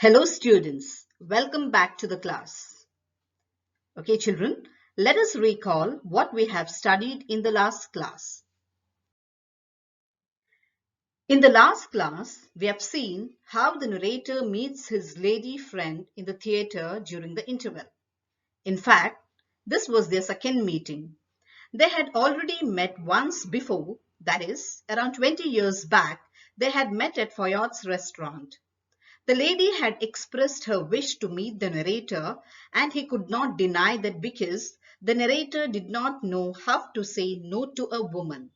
Hello students, welcome back to the class. Okay children, let us recall what we have studied in the last class. In the last class, we have seen how the narrator meets his lady friend in the theatre during the interval. In fact, this was their second meeting. They had already met once before, that is, around 20 years back, they had met at Foyot's restaurant. The lady had expressed her wish to meet the narrator, and he could not deny that because the narrator did not know how to say no to a woman.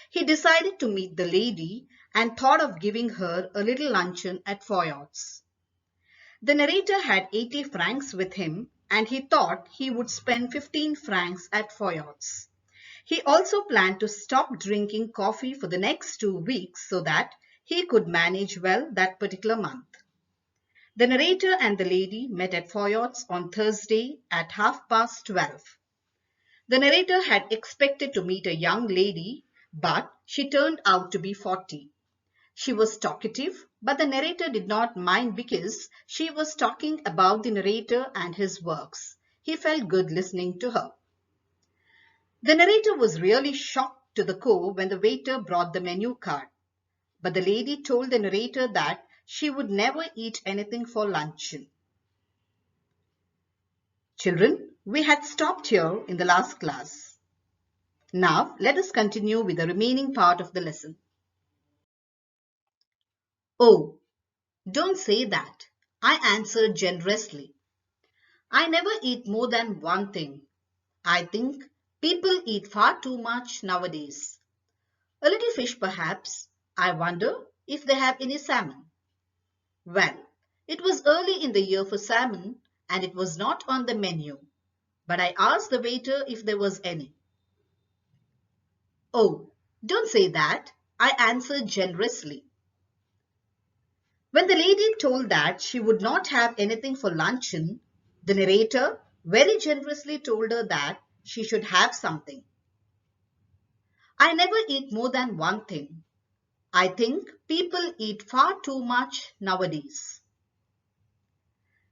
He decided to meet the lady and thought of giving her a little luncheon at Foyot's. The narrator had 80 francs with him, and he thought he would spend 15 francs at Foyot's. He also planned to stop drinking coffee for the next 2 weeks so that he could manage well that particular month. The narrator and the lady met at Foyot's on Thursday at 12:30. The narrator had expected to meet a young lady, but she turned out to be 40. She was talkative, but the narrator did not mind because she was talking about the narrator and his works. He felt good listening to her. The narrator was really shocked to the core when the waiter brought the menu card. But the lady told the narrator that she would never eat anything for luncheon. Children, we had stopped here in the last class. Now, let us continue with the remaining part of the lesson. Oh, don't say that, I answered generously. I never eat more than one thing. I think people eat far too much nowadays. A little fish perhaps. I wonder if they have any salmon. Well, it was early in the year for salmon and it was not on the menu. But I asked the waiter if there was any. Oh, don't say that, I answered generously. When the lady told that she would not have anything for luncheon, the narrator very generously told her that she should have something. I never eat more than one thing. I think people eat far too much nowadays.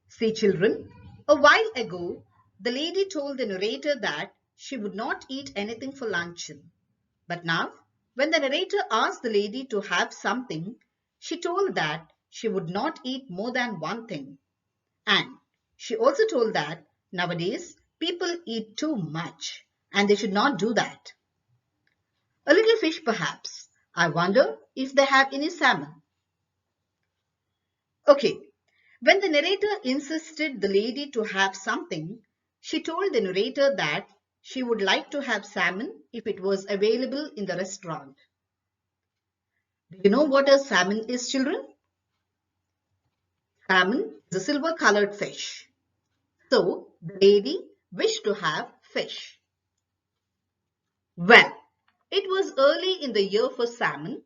See children, a while ago, the lady told the narrator that she would not eat anything for luncheon. But now, when the narrator asked the lady to have something, she told that she would not eat more than one thing. And she also told that nowadays people eat too much and they should not do that. A little fish perhaps. I wonder if they have any salmon. Okay, when the narrator insisted the lady to have something, she told the narrator that she would like to have salmon if it was available in the restaurant. Do you know what a salmon is, children? Salmon is a silver-colored fish. So, the lady wished to have fish. Well, it was early in the year for salmon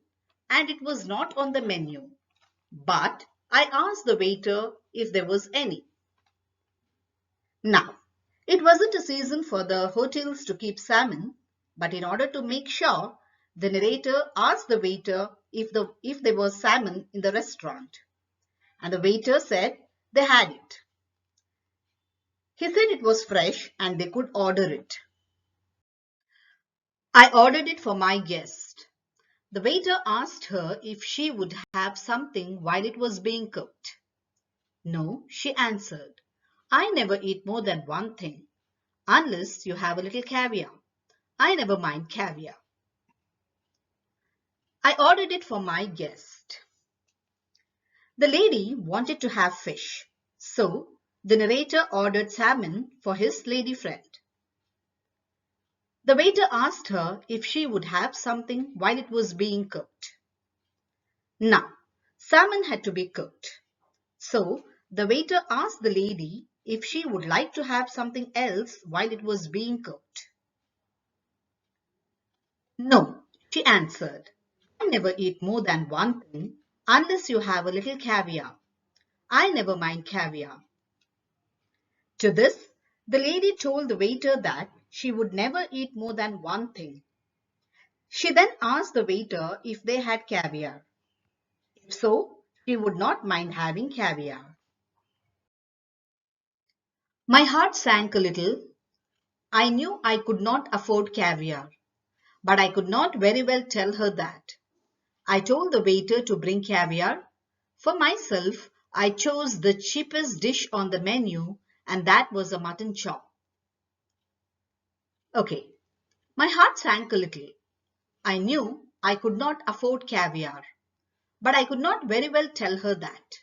and it was not on the menu. But I asked the waiter if there was any. Now, it wasn't a season for the hotels to keep salmon, but in order to make sure, the narrator asked the waiter if there was salmon in the restaurant. And the waiter said they had it. He said it was fresh and they could order it. I ordered it for my guest. The waiter asked her if she would have something while it was being cooked. No, she answered. I never eat more than one thing, unless you have a little caviar. I never mind caviar. I ordered it for my guest. The lady wanted to have fish, so the narrator ordered salmon for his lady friend. The waiter asked her if she would have something while it was being cooked. Now, salmon had to be cooked. So, the waiter asked the lady if she would like to have something else while it was being cooked. No, she answered. I never eat more than one thing unless you have a little caviar. I never mind caviar. To this, the lady told the waiter that she would never eat more than one thing. She then asked the waiter if they had caviar. If so, she would not mind having caviar. My heart sank a little. I knew I could not afford caviar, but I could not very well tell her that. I told the waiter to bring caviar. For myself, I chose the cheapest dish on the menu, and that was a mutton chop. Okay, my heart sank a little. I knew I could not afford caviar, but I could not very well tell her that.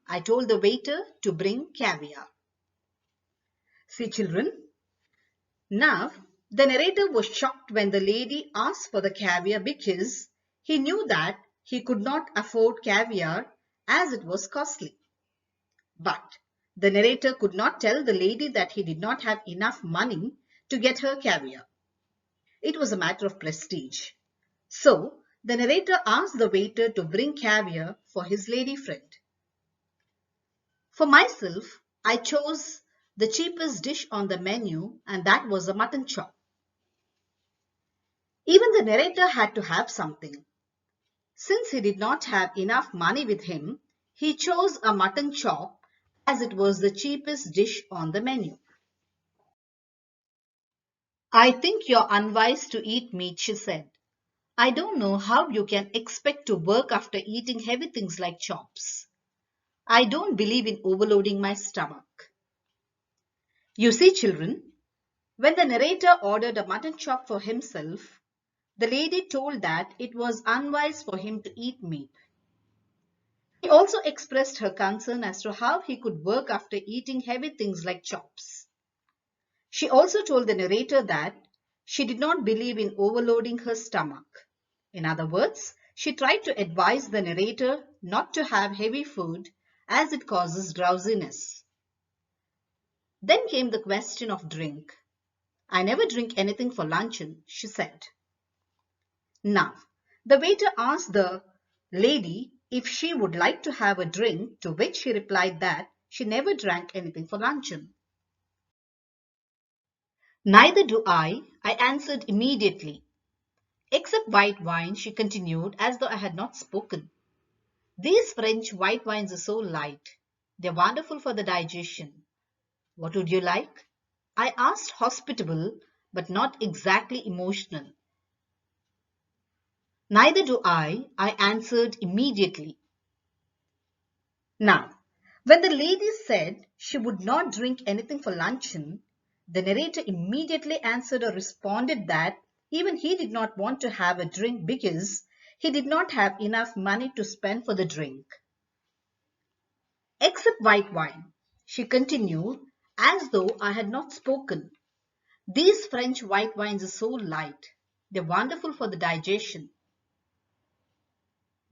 I told the waiter to bring caviar. See, children, now the narrator was shocked when the lady asked for the caviar because he knew that he could not afford caviar as it was costly. But the narrator could not tell the lady that he did not have enough money to get her caviar. It was a matter of prestige. So the narrator asked the waiter to bring caviar for his lady friend. For myself, I chose the cheapest dish on the menu, and that was a mutton chop. Even the narrator had to have something. Since he did not have enough money with him, he chose a mutton chop as it was the cheapest dish on the menu. I think you're unwise to eat meat, she said. I don't know how you can expect to work after eating heavy things like chops. I don't believe in overloading my stomach. You see, children, when the narrator ordered a mutton chop for himself, the lady told that it was unwise for him to eat meat. She also expressed her concern as to how he could work after eating heavy things like chops. She also told the narrator that she did not believe in overloading her stomach. In other words, she tried to advise the narrator not to have heavy food as it causes drowsiness. Then came the question of drink. I never drink anything for luncheon, she said. Now, the waiter asked the lady if she would like to have a drink, to which she replied that she never drank anything for luncheon. Neither do I answered immediately. Except white wine, she continued as though I had not spoken. These French white wines are so light. They're wonderful for the digestion. What would you like? I asked, hospitable, but not exactly emotional. Neither do I answered immediately. Now, when the lady said she would not drink anything for luncheon, the narrator immediately answered or responded that even he did not want to have a drink because he did not have enough money to spend for the drink. Except white wine, she continued, as though I had not spoken. These French white wines are so light. They're wonderful for the digestion.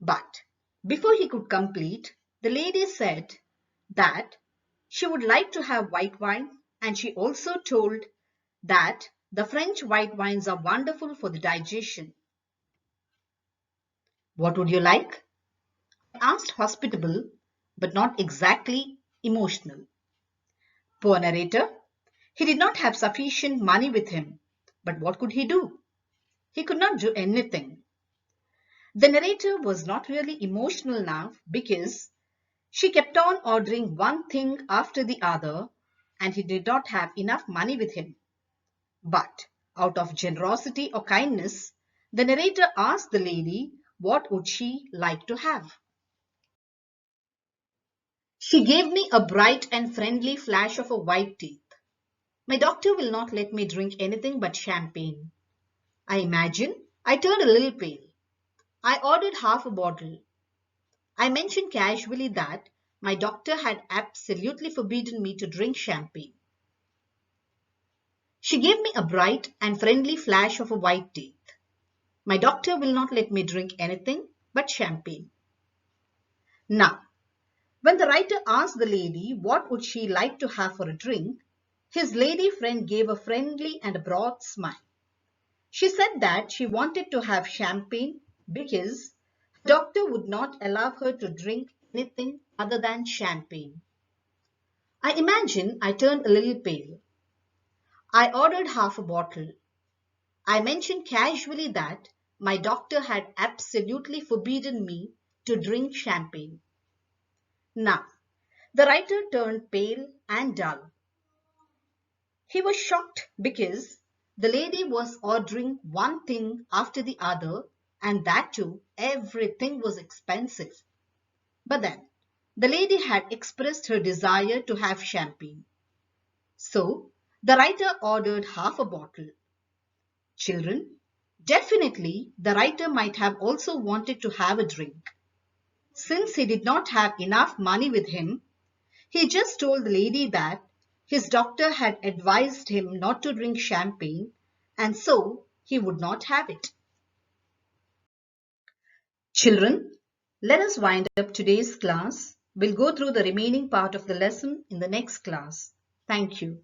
But before he could complete, the lady said that she would like to have white wine, and she also told that the French white wines are wonderful for the digestion. What would you like? I asked, hospitable, but not exactly emotional. Poor narrator. He did not have sufficient money with him. But what could he do? He could not do anything. The narrator was not really emotional now because she kept on ordering one thing after the other, and he did not have enough money with him. But out of generosity or kindness, the narrator asked the lady what would she like to have. She gave me a bright and friendly flash of her white teeth. My doctor will not let me drink anything but champagne. I imagine I turned a little pale. I ordered half a bottle. I mentioned casually that my doctor had absolutely forbidden me to drink champagne. She gave me a bright and friendly flash of her white teeth. My doctor will not let me drink anything but champagne. Now, when the writer asked the lady what would she like to have for a drink, his lady friend gave a friendly and a broad smile. She said that she wanted to have champagne because the doctor would not allow her to drink anything other than champagne. I imagine I turned a little pale. I ordered half a bottle. I mentioned casually that my doctor had absolutely forbidden me to drink champagne. Now, the writer turned pale and dull. He was shocked because the lady was ordering one thing after the other, and that too, everything was expensive. But then, the lady had expressed her desire to have champagne. So, the writer ordered half a bottle. Children, definitely the writer might have also wanted to have a drink. Since he did not have enough money with him, he just told the lady that his doctor had advised him not to drink champagne and so he would not have it. Children, let us wind up today's class. We'll go through the remaining part of the lesson in the next class. Thank you.